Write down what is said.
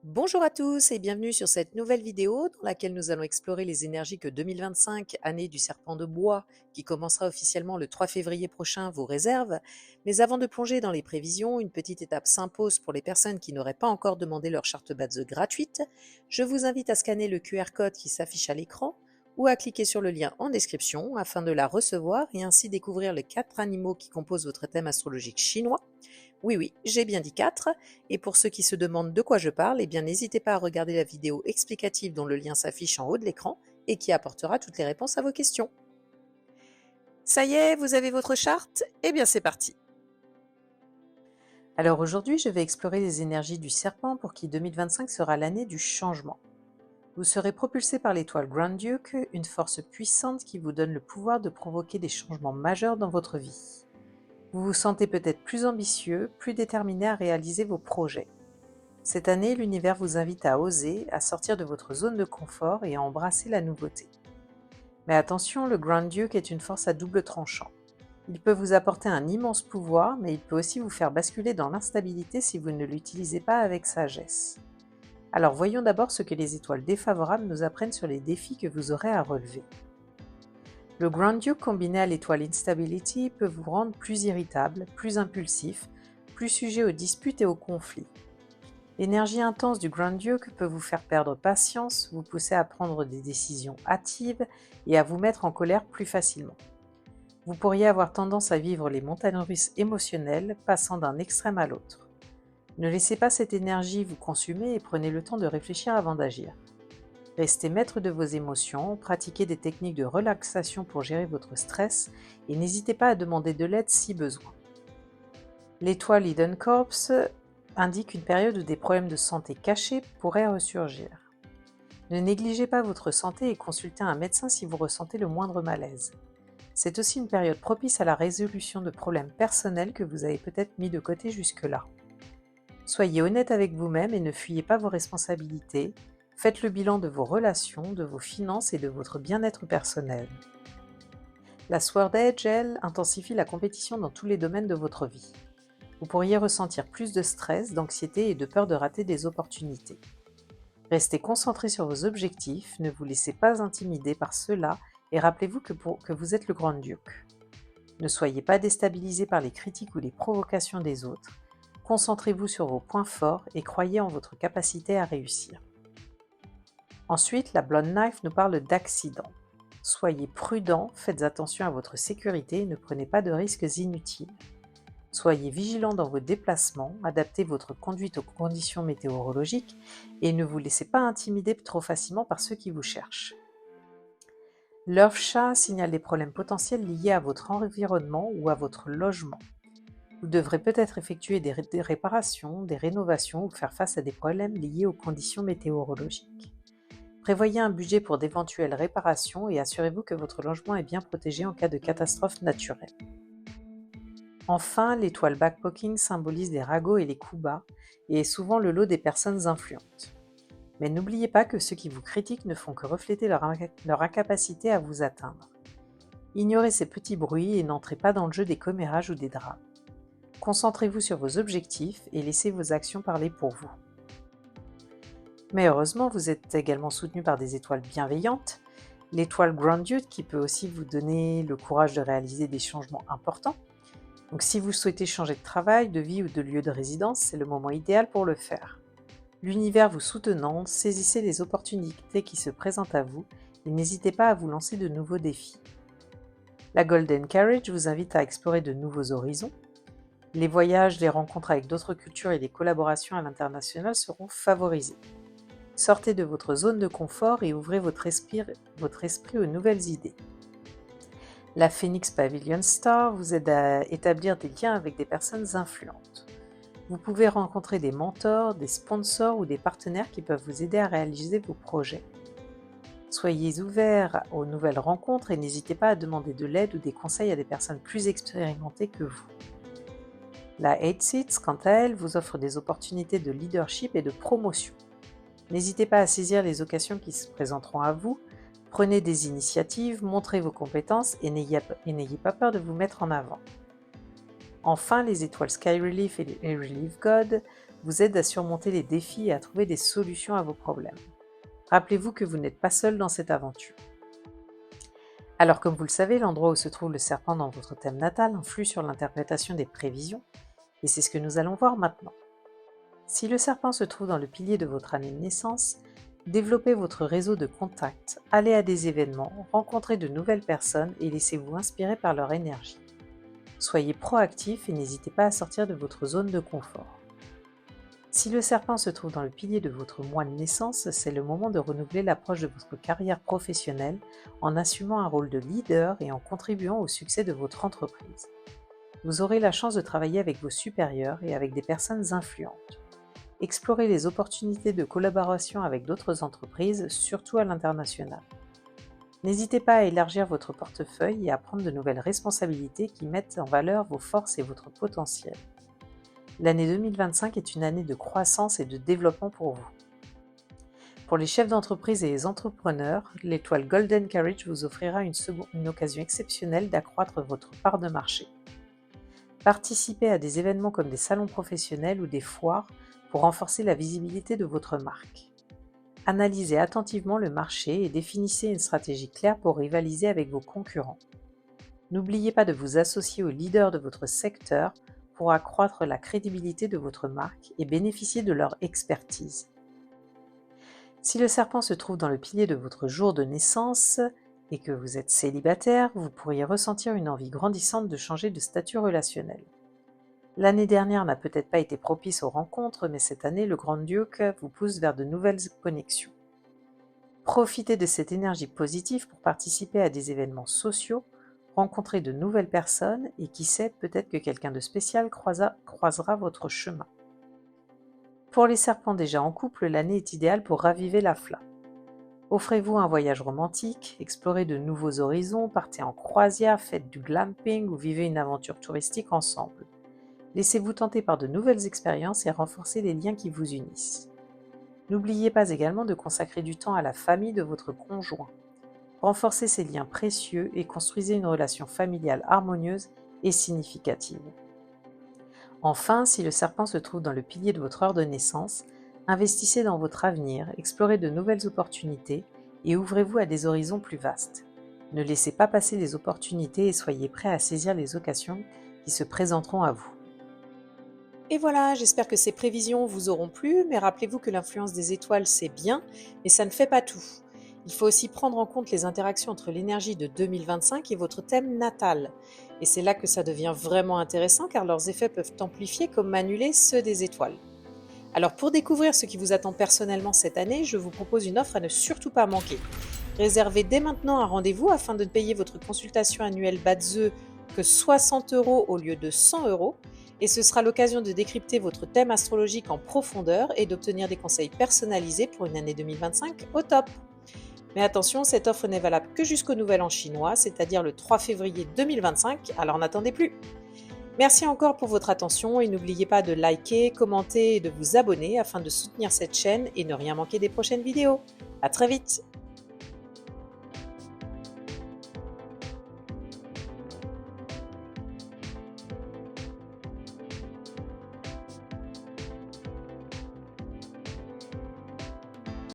Bonjour à tous et bienvenue sur cette nouvelle vidéo dans laquelle nous allons explorer les énergies que 2025, année du serpent de bois, qui commencera officiellement le 3 février prochain, vous réserve. Mais avant de plonger dans les prévisions, une petite étape s'impose pour les personnes qui n'auraient pas encore demandé leur charte base gratuite. Je vous invite à scanner le QR code qui s'affiche à l'écran ou à cliquer sur le lien en description afin de la recevoir et ainsi découvrir les 4 animaux qui composent votre thème astrologique chinois. Oui, oui, j'ai bien dit 4. Et pour ceux qui se demandent de quoi je parle, eh bien n'hésitez pas à regarder la vidéo explicative dont le lien s'affiche en haut de l'écran et qui apportera toutes les réponses à vos questions. Ça y est, vous avez votre charte? Eh bien c'est parti. Alors aujourd'hui, je vais explorer les énergies du serpent pour qui 2025 sera l'année du changement. Vous serez propulsé par l'étoile Grand Duke, une force puissante qui vous donne le pouvoir de provoquer des changements majeurs dans votre vie. Vous vous sentez peut-être plus ambitieux, plus déterminé à réaliser vos projets. Cette année, l'univers vous invite à oser, à sortir de votre zone de confort et à embrasser la nouveauté. Mais attention, le Grand Duke est une force à double tranchant. Il peut vous apporter un immense pouvoir, mais il peut aussi vous faire basculer dans l'instabilité si vous ne l'utilisez pas avec sagesse. Alors voyons d'abord ce que les étoiles défavorables nous apprennent sur les défis que vous aurez à relever. Le Grand Duke combiné à l'étoile Instability peut vous rendre plus irritable, plus impulsif, plus sujet aux disputes et aux conflits. L'énergie intense du Grand Duke peut vous faire perdre patience, vous pousser à prendre des décisions hâtives et à vous mettre en colère plus facilement. Vous pourriez avoir tendance à vivre les montagnes russes émotionnelles, passant d'un extrême à l'autre. Ne laissez pas cette énergie vous consumer et prenez le temps de réfléchir avant d'agir. Restez maître de vos émotions, pratiquez des techniques de relaxation pour gérer votre stress et n'hésitez pas à demander de l'aide si besoin. L'étoile Hidden Corps indique une période où des problèmes de santé cachés pourraient ressurgir. Ne négligez pas votre santé et consultez un médecin si vous ressentez le moindre malaise. C'est aussi une période propice à la résolution de problèmes personnels que vous avez peut-être mis de côté jusque-là. Soyez honnête avec vous-même et ne fuyez pas vos responsabilités. Faites le bilan de vos relations, de vos finances et de votre bien-être personnel. La Sword Edge, elle, intensifie la compétition dans tous les domaines de votre vie. Vous pourriez ressentir plus de stress, d'anxiété et de peur de rater des opportunités. Restez concentré sur vos objectifs, ne vous laissez pas intimider par cela et rappelez-vous que vous êtes le Grand Duc. Ne soyez pas déstabilisé par les critiques ou les provocations des autres. Concentrez-vous sur vos points forts et croyez en votre capacité à réussir. Ensuite, la Blonde Knife nous parle d'accidents. Soyez prudent, faites attention à votre sécurité et ne prenez pas de risques inutiles. Soyez vigilant dans vos déplacements, adaptez votre conduite aux conditions météorologiques et ne vous laissez pas intimider trop facilement par ceux qui vous cherchent. L'Earth-Chat signale des problèmes potentiels liés à votre environnement ou à votre logement. Vous devrez peut-être effectuer des réparations, des rénovations ou faire face à des problèmes liés aux conditions météorologiques. Prévoyez un budget pour d'éventuelles réparations et assurez-vous que votre logement est bien protégé en cas de catastrophe naturelle. Enfin, l'étoile Backpocking symbolise les ragots et les coups bas et est souvent le lot des personnes influentes. Mais n'oubliez pas que ceux qui vous critiquent ne font que refléter leur incapacité à vous atteindre. Ignorez ces petits bruits et n'entrez pas dans le jeu des commérages ou des drames. Concentrez-vous sur vos objectifs et laissez vos actions parler pour vous. Mais heureusement, vous êtes également soutenu par des étoiles bienveillantes, l'étoile Grand Duke qui peut aussi vous donner le courage de réaliser des changements importants. Donc si vous souhaitez changer de travail, de vie ou de lieu de résidence, c'est le moment idéal pour le faire. L'univers vous soutenant, saisissez les opportunités qui se présentent à vous et n'hésitez pas à vous lancer de nouveaux défis. La Golden Carriage vous invite à explorer de nouveaux horizons. Les voyages, les rencontres avec d'autres cultures et les collaborations à l'international seront favorisés. Sortez de votre zone de confort et ouvrez votre esprit aux nouvelles idées. La Phoenix Pavilion Star vous aide à établir des liens avec des personnes influentes. Vous pouvez rencontrer des mentors, des sponsors ou des partenaires qui peuvent vous aider à réaliser vos projets. Soyez ouverts aux nouvelles rencontres et n'hésitez pas à demander de l'aide ou des conseils à des personnes plus expérimentées que vous. La 8 Seats, quant à elle, vous offre des opportunités de leadership et de promotion. N'hésitez pas à saisir les occasions qui se présenteront à vous, prenez des initiatives, montrez vos compétences et n'ayez pas peur de vous mettre en avant. Enfin, les étoiles Sky Relief et Relief God vous aide à surmonter les défis et à trouver des solutions à vos problèmes. Rappelez-vous que vous n'êtes pas seul dans cette aventure. Alors comme vous le savez, l'endroit où se trouve le serpent dans votre thème natal influe sur l'interprétation des prévisions, et c'est ce que nous allons voir maintenant. Si le serpent se trouve dans le pilier de votre année de naissance, développez votre réseau de contacts, allez à des événements, rencontrez de nouvelles personnes et laissez-vous inspirer par leur énergie. Soyez proactif et n'hésitez pas à sortir de votre zone de confort. Si le serpent se trouve dans le pilier de votre mois de naissance, c'est le moment de renouveler l'approche de votre carrière professionnelle en assumant un rôle de leader et en contribuant au succès de votre entreprise. Vous aurez la chance de travailler avec vos supérieurs et avec des personnes influentes. Explorez les opportunités de collaboration avec d'autres entreprises, surtout à l'international. N'hésitez pas à élargir votre portefeuille et à prendre de nouvelles responsabilités qui mettent en valeur vos forces et votre potentiel. L'année 2025 est une année de croissance et de développement pour vous. Pour les chefs d'entreprise et les entrepreneurs, l'étoile Golden Carriage vous offrira une occasion exceptionnelle d'accroître votre part de marché. Participez à des événements comme des salons professionnels ou des foires pour renforcer la visibilité de votre marque. Analysez attentivement le marché et définissez une stratégie claire pour rivaliser avec vos concurrents. N'oubliez pas de vous associer aux leaders de votre secteur pour accroître la crédibilité de votre marque et bénéficier de leur expertise. Si le serpent se trouve dans le pilier de votre jour de naissance et que vous êtes célibataire, vous pourriez ressentir une envie grandissante de changer de statut relationnel. L'année dernière n'a peut-être pas été propice aux rencontres, mais cette année, le Grand Duke vous pousse vers de nouvelles connexions. Profitez de cette énergie positive pour participer à des événements sociaux, rencontrer de nouvelles personnes et qui sait, peut-être que quelqu'un de spécial croisera votre chemin. Pour les serpents déjà en couple, l'année est idéale pour raviver la flamme. Offrez-vous un voyage romantique, explorez de nouveaux horizons, partez en croisière, faites du glamping ou vivez une aventure touristique ensemble. Laissez-vous tenter par de nouvelles expériences et renforcez les liens qui vous unissent. N'oubliez pas également de consacrer du temps à la famille de votre conjoint. Renforcez ces liens précieux et construisez une relation familiale harmonieuse et significative. Enfin, si le serpent se trouve dans le pilier de votre heure de naissance, investissez dans votre avenir, explorez de nouvelles opportunités et ouvrez-vous à des horizons plus vastes. Ne laissez pas passer les opportunités et soyez prêts à saisir les occasions qui se présenteront à vous. Et voilà, j'espère que ces prévisions vous auront plu, mais rappelez-vous que l'influence des étoiles c'est bien, mais ça ne fait pas tout. Il faut aussi prendre en compte les interactions entre l'énergie de 2025 et votre thème natal. Et c'est là que ça devient vraiment intéressant car leurs effets peuvent amplifier comme annuler ceux des étoiles. Alors pour découvrir ce qui vous attend personnellement cette année, je vous propose une offre à ne surtout pas manquer. Réservez dès maintenant un rendez-vous afin de payer votre consultation annuelle BATZE que 60 € au lieu de 100 €. Et ce sera l'occasion de décrypter votre thème astrologique en profondeur et d'obtenir des conseils personnalisés pour une année 2025 au top. Mais attention, cette offre n'est valable que jusqu'au Nouvel An chinois, c'est-à-dire le 3 février 2025, alors n'attendez plus. Merci encore pour votre attention et n'oubliez pas de liker, commenter et de vous abonner afin de soutenir cette chaîne et ne rien manquer des prochaines vidéos. À très vite!